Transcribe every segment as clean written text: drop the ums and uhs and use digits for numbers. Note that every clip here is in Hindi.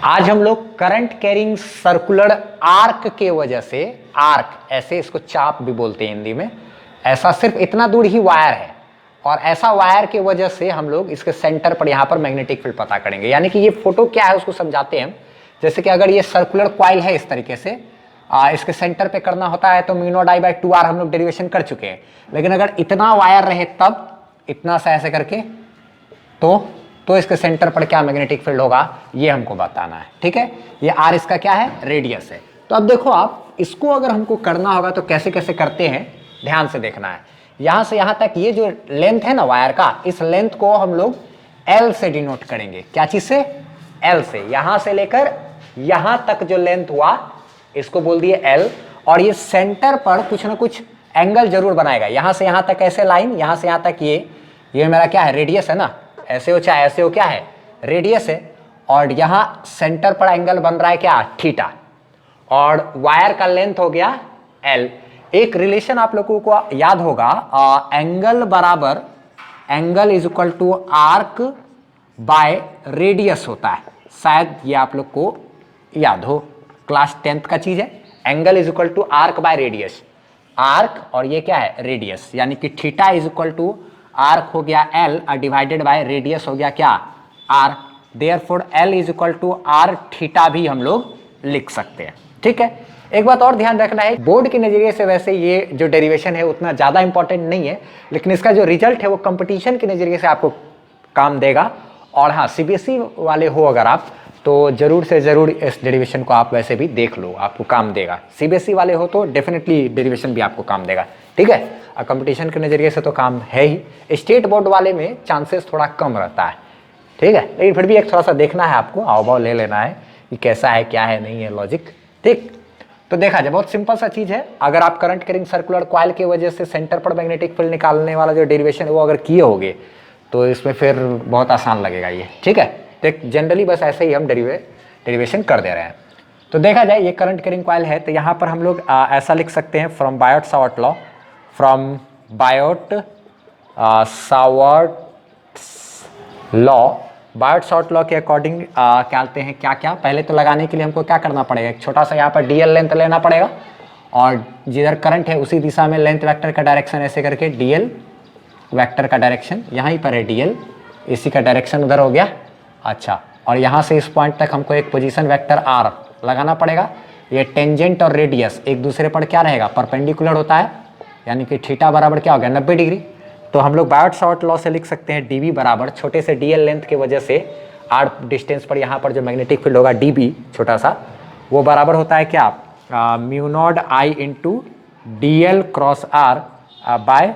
आज हम लोग करंट कैरिंग सर्कुलर आर्क के वजह से, आर्क ऐसे इसको चाप भी बोलते हैं हिंदी में, ऐसा सिर्फ इतना दूर ही वायर है और ऐसा वायर के वजह से हम लोग इसके सेंटर पर यहां पर मैग्नेटिक फील्ड पता करेंगे। यानी कि ये फोटो क्या है उसको समझाते हैं हम। जैसे कि अगर ये सर्कुलर क्वाइल है इस तरीके से, इसके सेंटर पे करना होता है तो mu not I by 2r हम लोग डेरिवेशन कर चुके हैं। लेकिन अगर इतना वायर रहे तब इतना सा ऐसे करके तो इसके सेंटर पर क्या मैग्नेटिक फील्ड होगा ये हमको बताना है। ठीक है, ये r इसका क्या है, रेडियस है। तो अब देखो आप इसको अगर हमको करना होगा तो कैसे कैसे करते हैं, ध्यान से देखना है। यहां से यहां तक ये जो लेंथ है ना वायर का, इस लेंथ को हम लोग L से डिनोट करेंगे। क्या चीज से? L से। यहां से लेकर यहां तक जो लेंथ हुआ इसको बोल दिए L। और ये सेंटर पर कुछ ना कुछ एंगल जरूर बनाएगा। यहां से यहां तक ऐसे लाइन, यहां से यहां तक ये मेरा क्या है, रेडियस है ना, ऐसे हो चाहे ऐसे हो, क्या है, रेडियस है। और यहां सेंटर पर एंगल बन रहा है क्या, थीटा। और वायर का लेंथ हो गया L। एक रिलेशन आप लोगों को याद होगा, एंगल बराबर angle is equal to arc by radius होता है। शायद ये आप लोग को याद हो, क्लास 10th का चीज है। Angle is equal to arc by radius, arc और ये क्या है, रेडियस। यानी कि theta is equal to arc हो गया L डिवाइडेड बाय रेडियस हो गया क्या, R। Therefore L is equal to R theta भी हम लोग लिख सकते हैं। ठीक है, एक बात और ध्यान रखना है, बोर्ड के नजरिए से वैसे ये जो डेरिवेशन है उतना ज्यादा इंपॉर्टेंट नहीं है, लेकिन इसका जो रिजल्ट है वो कंपटीशन के नजरिए से आपको काम देगा। और हाँ, सीबीएसई वाले हो अगर आप, तो जरूर से जरूर इस डेरिवेशन को आप वैसे भी देख लो, आपको काम देगा। सीबीएसई वाले हो तो डेफिनेटली डेरिवेशन भी आपको काम देगा। ठीक है, और कंपटीशन के नजरिए से तो काम है ही। स्टेट बोर्ड वाले में चांसेस थोड़ा कम रहता है। ठीक है, लेकिन फिर भी एक थोड़ा सा देखना है आपको, आओ भाव ले लेना है कि कैसा है क्या है नहीं है लॉजिक। ठीक, तो देखा जाए बहुत सिंपल सा चीज है। अगर आप करंट कैरिंग सर्कुलर कॉइल की वजह से सेंटर पर मैग्नेटिक फील्ड निकालने वाला जो डेरिवेशन है वो अगर किए होगे तो इसमें फिर बहुत आसान लगेगा ये। ठीक है, तो जनरली बस ऐसे ही हम डेरिवेशन कर दे रहे हैं। तो देखा जाए ये करंट कैरिंग कॉइल है, तो यहाँ पर हम लोग ऐसा लिख सकते हैं, from Biot Savart law, from Biot Savart law, Biot Savart law के अकॉर्डिंग क्या आते हैं, क्या क्या पहले तो लगाने के लिए हमको क्या करना पड़ेगा, एक छोटा सा यहाँ पर डीएल लेंथ लेना पड़ेगा। और जिधर करंट है उसी दिशा में लेंथ वेक्टर का डायरेक्शन ऐसे करके डीएल वेक्टर का डायरेक्शन यहीं पर है डीएल, इसी का डायरेक्शन उधर हो गया। अच्छा, और यहाँ से इस पॉइंट तक हमको एक पोजीशन वेक्टर आर लगाना पड़ेगा। ये टेंजेंट और रेडियस एक दूसरे पर क्या रहेगा, परपेंडिकुलर होता है। यानी कि थीटा बराबर क्या हो गया, 90 डिग्री। तो हम लोग बायोट सावर्ट लॉ से लिख सकते हैं डीबी बराबर छोटे से डीएल लेंथ की वजह से आर डिस्टेंस पर यहाँ पर जो मैग्नेटिक फील्ड होगा डीबी छोटा सा, वो बराबर होता है क्या, mu not I into D l cross r by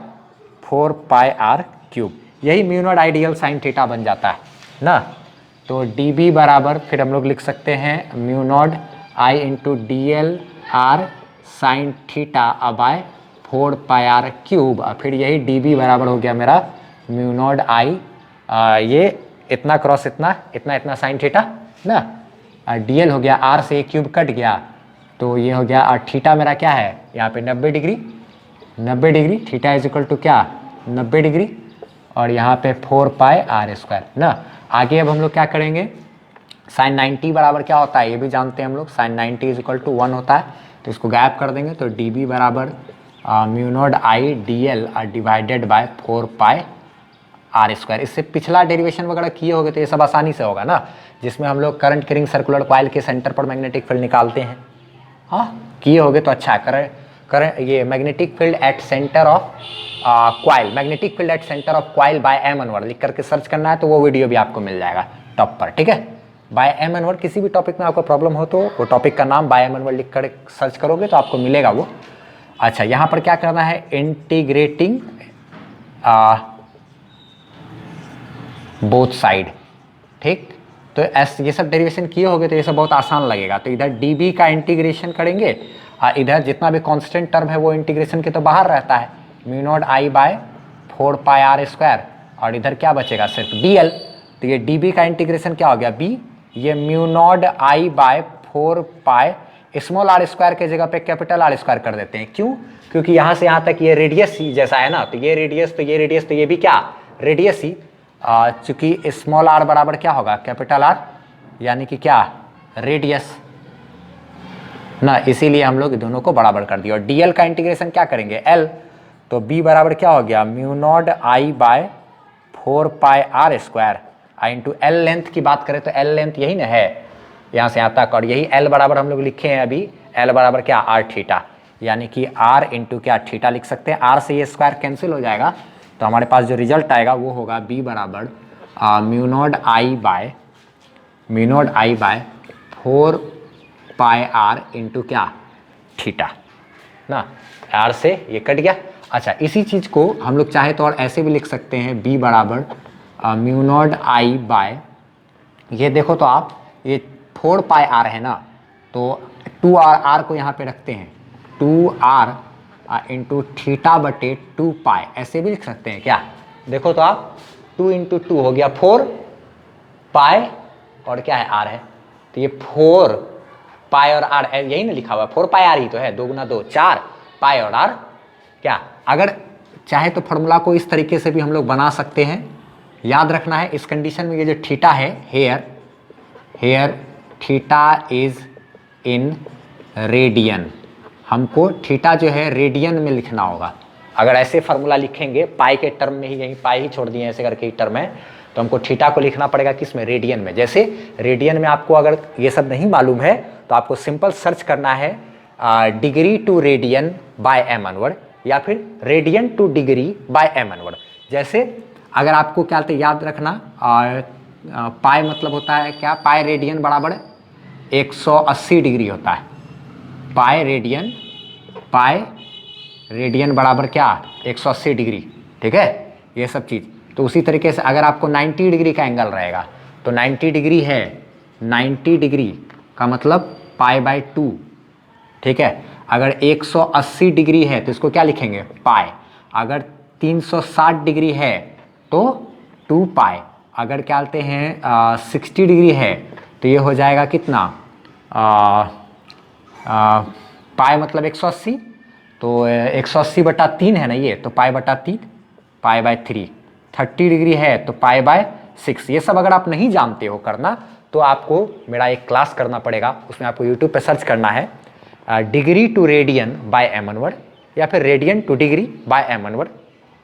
4 pi are cube. यही mu not I D l sine theta बन जाता है ना। तो dB बराबर फिर हम लोग लिख सकते हैं mu not I into D L R sine theta by 4 pi are cube. फिर यही dB बराबर हो गया मेरा म्यू नॉट आई, ये इतना क्रॉस इतना इतना इतना साइन थीटा ना, dl हो गया, r से क्यूब कट गया तो ये हो गया। और थीटा मेरा क्या है यहाँ पे 90 degree, 90 degree, theta is equal to क्या, 90 डिग्री। और यहाँ पे 4 पाई आर स्क्वायर ना। आगे अब हम लोग क्या करेंगे, साइन 90 बराबर क्या होता है ये भी जानते हैं हम लोग, साइन 90 इज इक्वल टू 1 होता है। तो इसको गैप कर देंगे तो dB बराबर mu not I D L divided by 4 pi R square. इससे पिछला डेरिवेशन वगैरह किए होगे तो ये सब आसानी से होगा ना, जिसमें हम लोग करंट कैरिंग सर्कुलर कॉइल के सेंटर पर मैग्नेटिक फील्ड निकालते हैं। हाँ, किए होगे तो अच्छा है। ये magnetic field at centre of coil, magnetic field at centre of coil by M Anwar लिख करके सर्च करना है तो वो वीडियो भी आपको मिल जाएगा टॉप पर। ठीक है, बाय एम अनवर, किसी भी टॉपिक में आपको प्रॉब्लम हो तो वो टॉपिक का नाम बाय एम अनवर लिख कर सर्च करोगे तो आपको मिलेगा वो। अच्छा, यहाँ पर क्या करना है, इंटीग्रेटिंग बोथ साइड। ठीक, तो ये सब डेरिवेशन किए होगे तो ये सब बहुत आसान लगेगा। तो इधर dB का इंटीग्रेशन करेंगे, इधर जितना भी कांस्टेंट टर्म है वो इंटीग्रेशन के तो बाहर रहता है, mu not I by 4 pi R square. और इधर क्या बचेगा, सिर्फ dl। तो ये dB का इंटीग्रेशन क्या हो गया, b, ये mu not I by 4 pi small R square के जगह पे कैपिटल आर स्क्वायर कर देते हैं। क्यों, क्योंकि यहाँ से यहाँ तक ये रेडियस ही जैसा है ना, तो ये रेडियस तो ये रेडियस तो ये भी क्या, रेडियस ही। चूंकि स्मॉल आर बराबर क्या होगा, कैपिटल आर, यानी कि क्या, रेडियस ना, इसीलिए हम लोग दोनों को बराबर कर दिया। और dl का इंटीग्रेशन क्या करेंगे, l, तो b बराबर क्या हो गया, mu not I by 4 pi R square I into L. Length की बात करें तो एल लेंथ यही ना है, यहाँ से यहाँ तक, और यही एल बराबर हम लोग लिखे हैं अभी, एल बराबर क्या, आर थीटा, यानी कि आर इंटू क्या, थीटा लिख सकते हैं। आर से ये स्क्वायर कैंसिल हो जाएगा, तो हमारे पास जो रिजल्ट आएगा वो होगा बी बराबर mu not I by 4 pi R into क्या, थीटा ना, आर से ये कट गया। अच्छा, इसी चीज़ को हम लोग चाहे तो और ऐसे भी लिख सकते हैं, बी बराबर म्यू नॉट आई बाय, ये देखो तो आप, ये 4 पाई आर है ना, तो 2 आर को यहाँ पे रखते हैं, 2 आर इंटू थीटा बटे 2 पाई, ऐसे भी लिख सकते हैं क्या, देखो तो आप, 2 इंटू 2 हो गया 4 पाई, और क्या है, आर है, तो ये 4 पाई और आर, यही ना लिखा हुआ है, 4 पाई आर ही तो है, 2 गुना 2 4 पाई और आर क्या। अगर चाहे तो फॉर्मूला को इस तरीके से भी हम लोग बना सकते हैं। याद रखना है इस कंडीशन में, ये जो थीटा है, here theta is in radian, हमको थीटा जो है रेडियन में लिखना होगा। अगर ऐसे फार्मूला लिखेंगे, पाई के टर्म में ही, यही पाई ही छोड़ दिए ऐसे करके ही टर्म है, तो हमको थीटा को लिखना पड़ेगा किस में, रेडियन में। जैसे रेडियन में आपको अगर ये सब नहीं मालूम है तो आपको सिंपल सर्च करना है degree to radian by M Anwar, या फिर radian to degree by M Anwar. जैसे अगर आपको क्या याद रखना, पाई मतलब होता है क्या, पाई रेडियन बराबर 180 डिग्री होता है, पाई रेडियन बराबर क्या, 180 डिग्री, ठीक है, ये सब चीज़। तो उसी तरीके से अगर आपको 90 डिग्री का एंगल रहेगा, तो 90 डिग्री है, 90 डिग्री का मतलब पाई बाय 2, ठीक है। अगर 180 डिग्री है तो इसको क्या लिखेंगे, पाई। अगर 360 डिग्री है तो 2 पाई। अगर क्या बोलते हैं 60 डिग्री है तो ये हो जाएगा कितना, पाई मतलब 180, तो 180 बटा 3 है ना ये, तो पाई बटा 3, पाई बाय 3। 30 डिग्री है तो पाई बाय 6। ये सब अगर आप नहीं जानते हो करना तो आपको मेरा एक क्लास करना पड़ेगा, उसमें आपको यूट्यूब पे सर्च करना है degree to radian by M Anwar, या फिर radian to degree by M Anwar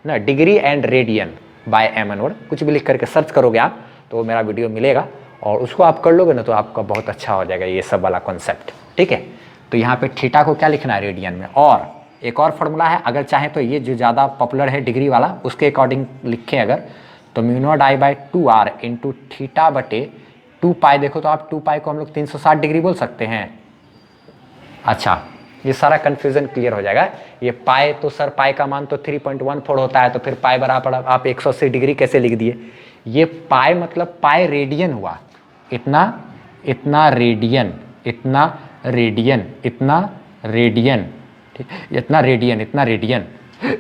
ना, degree and radian by M Anwar, कुछ भी लिख करके सर्च करोगे आप तो मेरा वीडियो मिलेगा, और उसको आप कर लोगे ना तो आपका बहुत अच्छा हो जाएगा ये सब वाला कॉन्सेप्ट, ठीक है। तो यहाँ पे थीटा को क्या लिखना है, रेडियन में। और एक और फार्मूला है, अगर चाहे तो ये जो ज़्यादा पॉपुलर है डिग्री वाला, उसके अकॉर्डिंग लिखें अगर, तो mu not I by 2 R into theta बटे 2 पाई। देखो तो आप 2 पाई को हम लोग 360 डिग्री बोल सकते हैं। अच्छा, ये सारा कन्फ्यूजन क्लियर हो जाएगा। ये पाई तो सर, पाई का मान तो 3.14 होता है, तो फिर पाई बराबर आप 180 डिग्री कैसे लिख दिए। ये पाई मतलब पाई रेडियन हुआ, इतना रेडियन, इतना रेडियन, ठीक, इतना रेडियन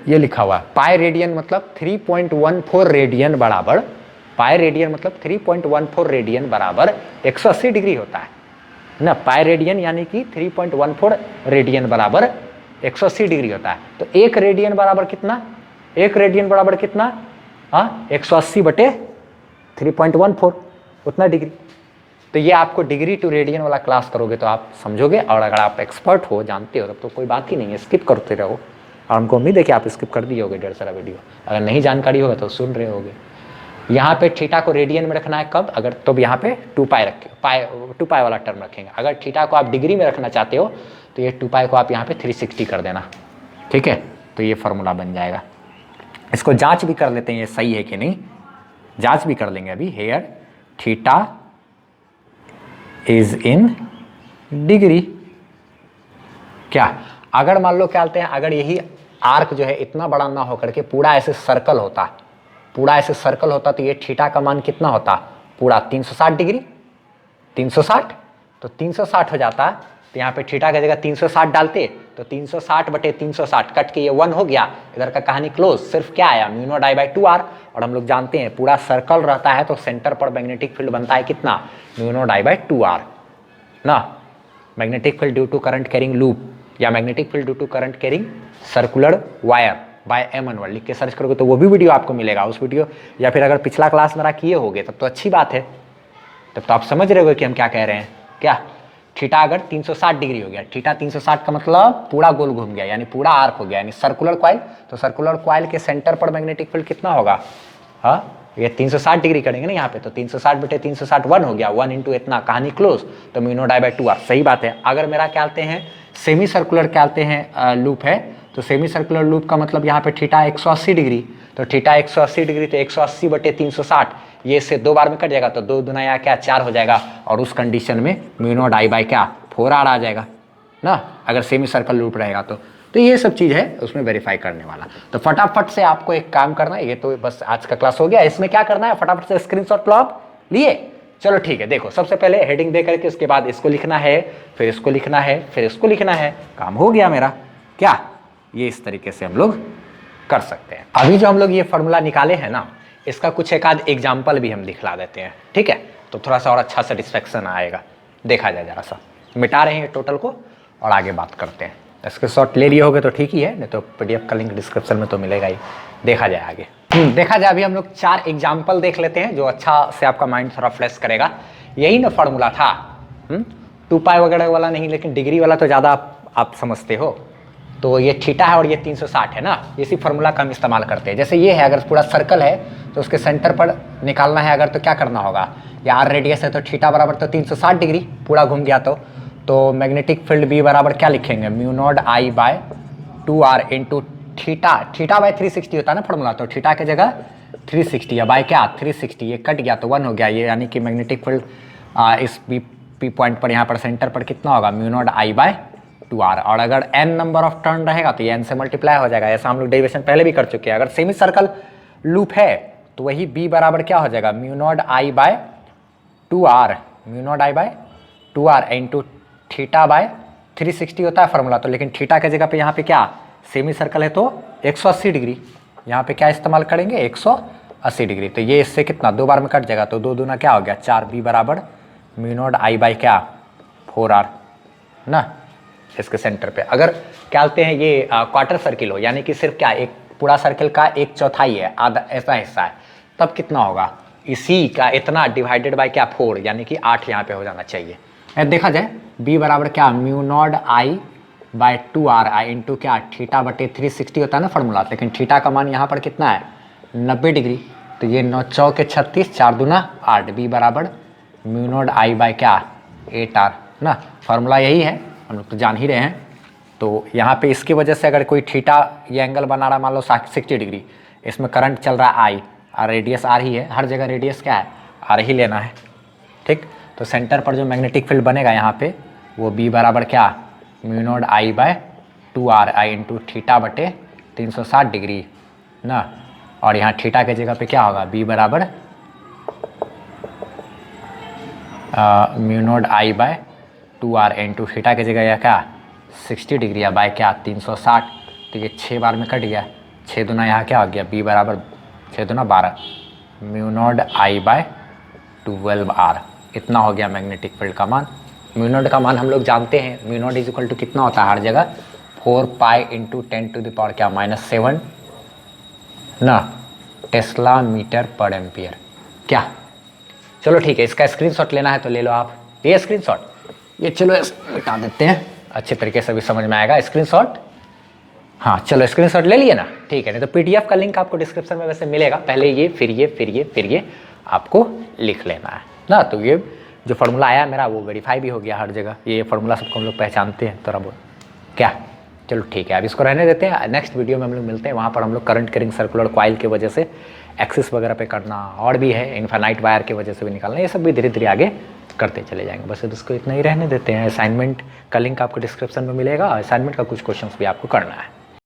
ये लिखा हुआ है। पाई रेडियन मतलब 3.14 रेडियन बराबर, पाई रेडियन मतलब 3.14 रेडियन बराबर 180 डिग्री होता है ना। पाई रेडियन यानी कि 3.14 रेडियन बराबर 180 डिग्री होता है। तो एक रेडियन बराबर कितना, एक रेडियन बराबर कितना, 180 बटे 3.14, उतना डिग्री। तो ये आपको डिग्री टू रेडियन वाला क्लास करोगे तो आप समझोगे, और अगर आप एक्सपर्ट हो, जानते हो, तब तो कोई बात ही नहीं है, स्किप करते रहो। और हमको उम्मीद है कि आप स्किप कर दिए होगे ढेर सारा वीडियो, अगर नहीं जानकारी होगा तो सुन रहे होगे। यहाँ पे थीटा को रेडियन में रखना है कब, अगर तो यहाँ पे 2 पाई रखें, 2 पाई वाला टर्म रखेंगे। अगर थीटा को आप डिग्री में रखना चाहते हो तो ये 2 पाई को आप यहाँ पे 360 कर देना, ठीक है। तो ये फार्मूला बन जाएगा। इसको जांच भी कर लेते हैं ये सही है कि नहीं, जांच भी कर लेंगे अभी। Here theta is in degree, क्या अगर मान लो क्या बोलते हैं, अगर यही आर्क जो है इतना बड़ा ना होकर के पूरा ऐसे सर्कल होता, पूरा ऐसे सर्कल होता, तो ये थीटा का मान कितना होता, पूरा 360 डिग्री, 360, तो 360 हो जाता। तो यहाँ पे थीटा की जगह 360 डालते तो 360 बटे 360 कट के ये 1 हो गया, इधर का कहानी क्लोज। सिर्फ क्या आया, mu not I by 2 R. और हम लोग जानते हैं पूरा सर्कल रहता है तो सेंटर पर मैग्नेटिक फील्ड बनता है कितना, mu not I by 2 r ना। Magnetic field due to current carrying loop, या magnetic field due to current carrying circular wire by M Anwar लिख के सर्च करोगे तो वो भी वीडियो आपको मिलेगा, उस वीडियो, या फिर अगर पिछला क्लास मेरा किए होगे तब तो अच्छी बात है, तब तो आप समझ रहे होगे कि हम क्या कह रहे हैं। क्या थीटा अगर 360 डिग्री हो गया, थीटा 360 का मतलब पूरा गोल घूम गया, यानी पूरा आर्क हो गया, यानी सर्कुलर कॉइल, तो सर्कुलर कॉइल के सेंटर पर मैग्नेटिक फील्ड कितना होगा, हाँ ये 360 डिग्री करेंगे ना यहाँ पे, तो 360 बटे 360 1 हो गया, 1 इंटू इतना, कहानी क्लोज, तो mu not I by 2r। सही बात है। अगर मेरा क्या कहते हैं सेमी सर्कुलर क्या कहते हैं लूप है, तो सेमी सर्कुलर लूप का मतलब यहाँ पे थीटा 180 डिग्री, तो थीटा 180 डिग्री, तो 180 बटे 360, ये इससे 2 बार में कट जाएगा, तो 2 दूना या क्या 4 हो जाएगा, और उस कंडीशन में म्यू नॉट आई बाय क्या 4r आ जाएगा ना, अगर सेमी सर्कल लूप रहेगा तो ये सब चीज़ है उसमें वेरीफाई करने वाला। तो फटाफट से आपको एक काम करना है, ये तो बस आज का क्लास हो गया, इसमें क्या करना है फटाफट से स्क्रीनशॉट लो आप लिए। चलो ठीक है, देखो सबसे पहले हेडिंग दे करके उसके बाद इसको लिखना है, फिर इसको लिखना है, फिर इसको लिखना है, काम हो गया मेरा। क्या ये इस तरीके से हम लोग कर सकते हैं। अभी जो हम लोग ये फॉर्मूला निकाले हैं ना, इसका कुछ एक आध एग्जाम्पल भी हम दिखला देते हैं, ठीक है, तो थोड़ा सा और अच्छा सेटिस्फेक्शन आएगा। देखा जाए जरा सा, मिटा रहे हैं टोटल को और आगे बात करते हैं। इसके शॉर्ट ले लिए होगे तो ठीक ही है, नहीं तो PDF का लिंक डिस्क्रिप्शन में तो मिलेगा ही। देखा जाए आगे, देखा जाए अभी हम लोग 4 एग्जाम्पल देख लेते हैं जो अच्छा से आपका माइंड थोड़ा फ्रेश करेगा। यही ना फॉर्मूला था 2 पाई वगैरह वाला नहीं, लेकिन डिग्री वाला तो ज़्यादा आप समझते हो। तो ये थीटा है और ये 360 है ना, इसी फॉर्मूला का हम इस्तेमाल करते हैं। जैसे ये है, अगर पूरा सर्कल है तो उसके सेंटर पर निकालना है अगर, तो क्या करना होगा, या आर रेडियस है तो थीटा बराबर तो 360 डिग्री पूरा घूम गया, तो मैग्नेटिक फील्ड बी बराबर क्या लिखेंगे, mu not I by 2r into theta, theta by 360 होता है ना फॉर्मूला, तो थीटा की जगह 360 या बाय क्या 360, ये कट गया तो 1 हो गया, ये यानी कि मैग्नेटिक फील्ड इस पी पॉइंट पर यहाँ पर सेंटर पर कितना होगा, mu naught I by 2r। और अगर n नंबर ऑफ टर्न रहेगा तो ये n से मल्टीप्लाई हो जाएगा, ऐसा हम लोग डेरिवेशन पहले भी कर चुके हैं। अगर सेमी सर्कल लूप है तो वही b बराबर क्या हो जाएगा, mu not I by 2r, mu not I by 2r into theta by 360 होता है फॉर्मूला, तो लेकिन थीटा की जगह पे यहाँ पे क्या सेमी सर्कल है तो 180 डिग्री, यहाँ पे क्या इस्तेमाल करेंगे 180 डिग्री, तो ये इससे कितना 2 बार में कट जाएगा, तो 2 दूना क्या हो गया 4, b बराबर म्यू नॉट आई बाय क्या 4r ना, इसके सेंटर पे। अगर क्या बोलते हैं ये क्वार्टर सर्किल हो, यानी कि सिर्फ क्या एक पूरा सर्किल का 1/4 है, आधा ऐसा हिस्सा है, तब कितना होगा, इसी का इतना डिवाइडेड बाय क्या 4, यानी कि 8 यहाँ पे हो जाना चाहिए। देखा जाए b बराबर क्या mu not I by 2r I into क्या थीटा बटे 360 होता है ना फॉर्मूला, लेकिन थीटा का मान यहाँ पर कितना है 90 डिग्री, तो ये 9 चौके 36, 4 दूना 8, b बराबर म्यू नॉट आई बाय क्या 8r ना, फॉर्मूला यही है, हम लोग तो जान ही रहे हैं। तो यहाँ पे इसकी वजह से अगर कोई थीटा ये एंगल बना रहा मान लो 60 डिग्री, इसमें करंट चल रहा है I और रेडियस R ही है, हर जगह रेडियस क्या है R ही लेना है, ठीक। तो सेंटर पर जो मैग्नेटिक फील्ड बनेगा यहाँ पे वो b बराबर क्या mu not I by 2r I into theta बटे 360 डिग्री ना, और यहाँ थीटा के जगह पे क्या होगा b बराबर mu not I by 2r into theta की जगह या क्या 60 डिग्री या बाय क्या 360, तो ये 6 बार में कट गया, 6 दूना यहाँ क्या हो गया b बराबर 6 दूना 12 mu naught I bye 12r, इतना हो गया मैग्नेटिक फील्ड का मान। म्यू नॉट का मान हम लोग जानते हैं, mu naught is equal to कितना होता है हर जगह 4 pi into 10 to the power क्या -7 ना टेस्ला मीटर पर एम्पियर। क्या चलो ठीक है, इसका स्क्रीनशॉट लेना है तो ले लो आप, ये स्क्रीनशॉट, ये चलो मिटा देते हैं, अच्छे तरीके से भी समझ में आएगा स्क्रीनशॉट। हाँ चलो स्क्रीनशॉट ले लिए ना, ठीक है, नहीं तो PDF का लिंक आपको डिस्क्रिप्शन में वैसे मिलेगा, पहले ये फिर ये फिर ये फिर ये आपको लिख लेना है ना। तो ये जो फार्मूला आया मेरा वो वेरीफाई भी हो गया हर जगह, ये फार्मूला सबको हम लोग पहचानते हैं थोड़ा बहुत। क्या चलो ठीक है, अब इसको रहने देते हैं, नेक्स्ट वीडियो में हम लोग मिलते हैं, वहाँ पर हम लोग करंट कैरिंग सर्कुलर कॉइल की वजह से एक्सिस वगैरह पे करना और भी है, इन्फिनाइट वायर की वजह से भी निकालना, ये सब भी धीरे धीरे आगे करते चले जाएंगे। बस इसको इतना ही रहने देते हैं। असाइनमेंट का लिंक आपको डिस्क्रिप्शन में मिलेगा, असाइनमेंट का कुछ क्वेश्चंस भी आपको करना है।